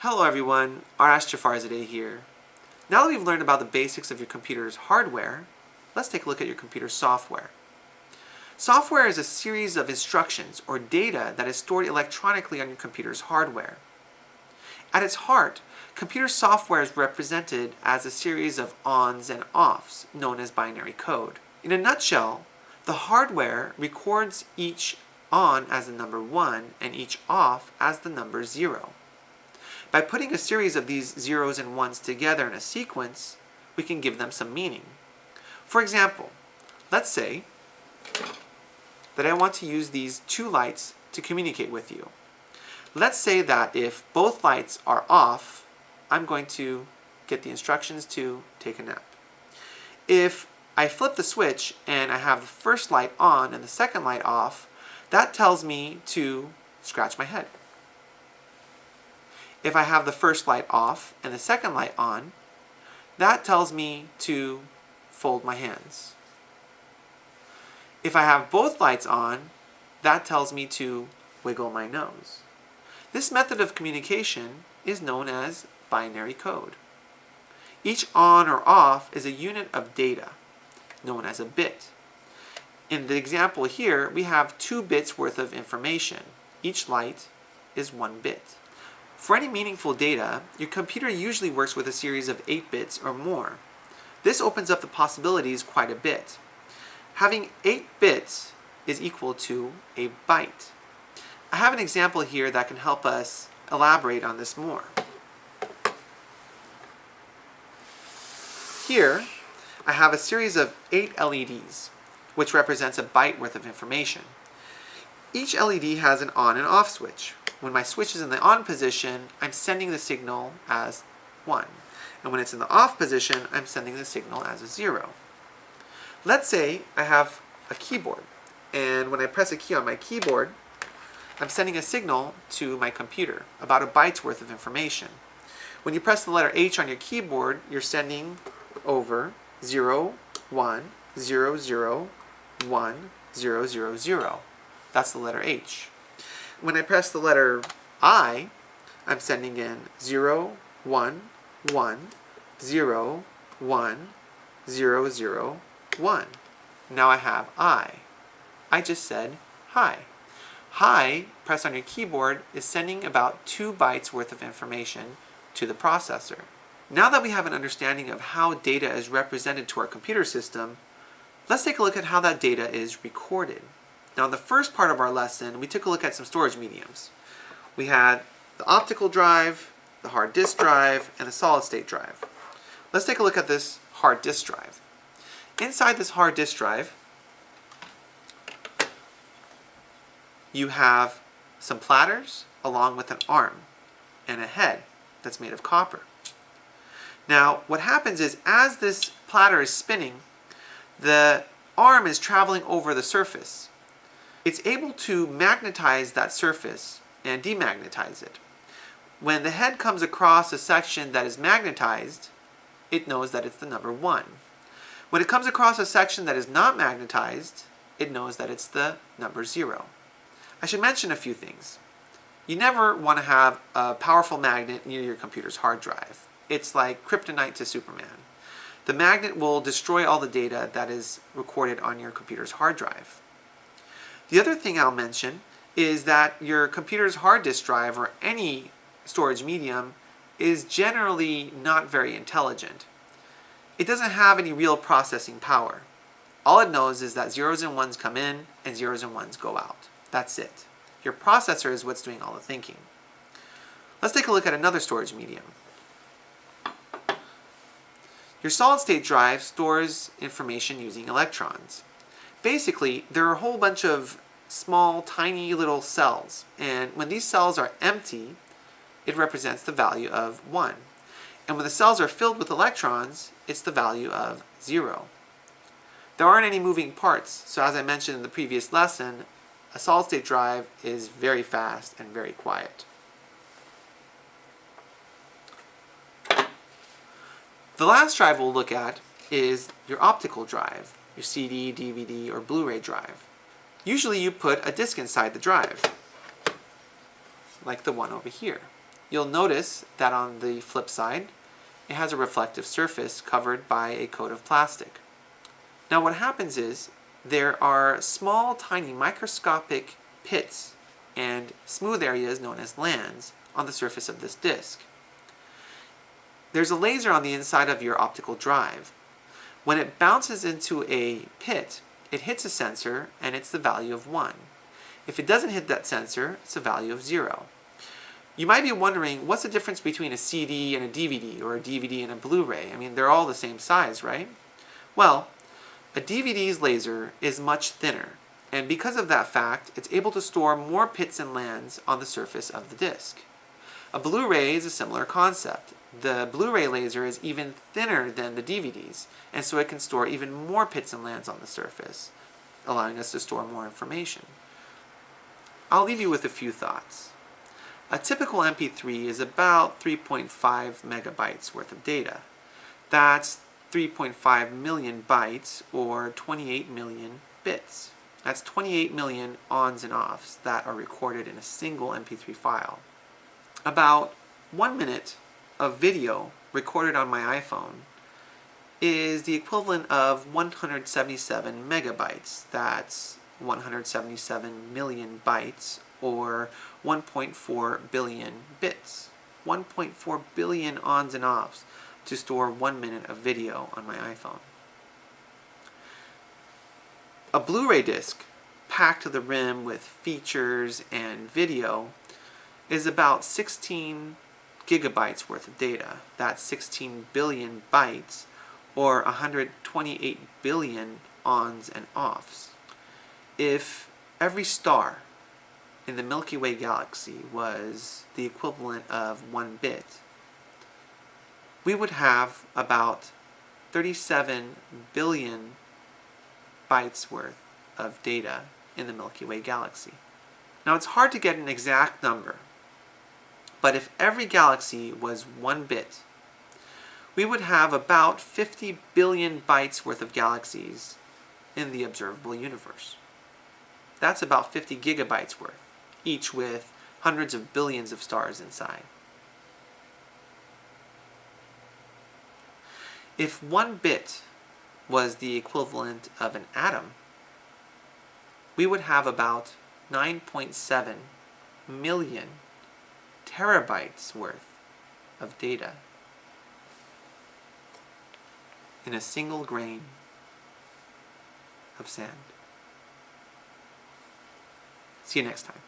Hello everyone, Arash Jafarzadeh here. Now that we've learned about the basics of your computer's hardware, let's take a look at your computer's software. Software is a series of instructions or data that is stored electronically on your computer's hardware. At its heart, computer software is represented as a series of ons and offs, known as binary code. In a nutshell, the hardware records each on as the number 1 and each off as the number 0. By putting a series of these zeros and ones together in a sequence, we can give them some meaning. For example, let's say that I want to use these two lights to communicate with you. Let's say that if both lights are off, I'm going to get the instructions to take a nap. If I flip the switch and I have the first light on and the second light off, that tells me to scratch my head. If I have the first light off and the second light on, that tells me to fold my hands. If I have both lights on, that tells me to wiggle my nose. This method of communication is known as binary code. Each on or off is a unit of data, known as a bit. In the example here, we have 2 bits worth of information. Each light is 1 bit. For any meaningful data, your computer usually works with a series of 8 bits or more. This opens up the possibilities quite a bit. Having 8 bits is equal to a byte. I have an example here that can help us elaborate on this more. Here, I have a series of 8 LEDs, which represents a byte worth of information. Each LED has an on and off switch. When my switch is in the on position, I'm sending the signal as 1. And when it's in the off position, I'm sending the signal as a 0. Let's say I have a keyboard, and when I press a key on my keyboard, I'm sending a signal to my computer, about a byte's worth of information. When you press the letter H on your keyboard, you're sending over 0, 1, 0, 0, 1, 0, 0, 0. That's the letter H. When I press the letter I, I'm sending in 0, 1, 1, 0, 1, 0, 0, 1. Now I have I. I just said hi. Hi, pressed on your keyboard, is sending about 2 bytes worth of information to the processor. Now that we have an understanding of how data is represented to our computer system, let's take a look at how that data is recorded. Now in the first part of our lesson, we took a look at some storage mediums. We had the optical drive, the hard disk drive, and the solid state drive. Let's take a look at this hard disk drive. Inside this hard disk drive, you have some platters along with an arm and a head that's made of copper. Now what happens is, as this platter is spinning, the arm is traveling over the surface. It's able to magnetize that surface and demagnetize it. When the head comes across a section that is magnetized, it knows that it's the number 1. When it comes across a section that is not magnetized, it knows that it's the number 0. I should mention a few things. You never want to have a powerful magnet near your computer's hard drive. It's like kryptonite to Superman. The magnet will destroy all the data that is recorded on your computer's hard drive. The other thing I'll mention is that your computer's hard disk drive, or any storage medium, is generally not very intelligent. It doesn't have any real processing power. All it knows is that zeros and ones come in and zeros and ones go out. That's it. Your processor is what's doing all the thinking. Let's take a look at another storage medium. Your solid state drive stores information using electrons. Basically, there are a whole bunch of small, tiny little cells, and when these cells are empty, it represents the value of 1. And when the cells are filled with electrons, it's the value of 0. There aren't any moving parts, so as I mentioned in the previous lesson, a solid-state drive is very fast and very quiet. The last drive we'll look at is your optical drive, your CD, DVD, or Blu-ray drive. Usually you put a disk inside the drive, like the one over here. you'll notice that on the flip side, it has a reflective surface covered by a coat of plastic. Now what happens is there are small, tiny, microscopic pits and smooth areas known as lands on the surface of this disc. There's a laser on the inside of your optical drive. When it bounces into a pit, it hits a sensor and it's the value of 1. If it doesn't hit that sensor, it's a value of 0. You might be wondering, what's the difference between a CD and a DVD, or a DVD and a Blu-ray? I mean, they're all the same size, right? Well, a DVD's laser is much thinner, and because of that fact, it's able to store more pits and lands on the surface of the disc. A Blu-ray is a similar concept. The Blu-ray laser is even thinner than the DVD's, and so it can store even more pits and lands on the surface, allowing us to store more information. I'll leave you with a few thoughts. A typical MP3 is about 3.5 megabytes worth of data. That's 3.5 million bytes, or 28 million bits. That's 28 million ons and offs that are recorded in a single MP3 file. About 1 minute of video recorded on my iPhone is the equivalent of 177 megabytes. That's 177 million bytes, or 1.4 billion bits. 1.4 billion ons and offs to store 1 minute of video on my iPhone. A Blu-ray disc packed to the rim with features and video is about 16 gigabytes worth of data. That's 16 billion bytes, or 128 billion ons and offs. If every star in the Milky Way galaxy was the equivalent of 1 bit, we would have about 37 billion bytes worth of data in the Milky Way galaxy. Now it's hard to get an exact number, but if every galaxy was 1 bit, we would have about 50 billion bytes worth of galaxies in the observable universe. That's about 50 gigabytes worth, each with hundreds of billions of stars inside. If 1 bit was the equivalent of an atom, we would have about 9.7 million terabytes worth of data in a single grain of sand. See you next time.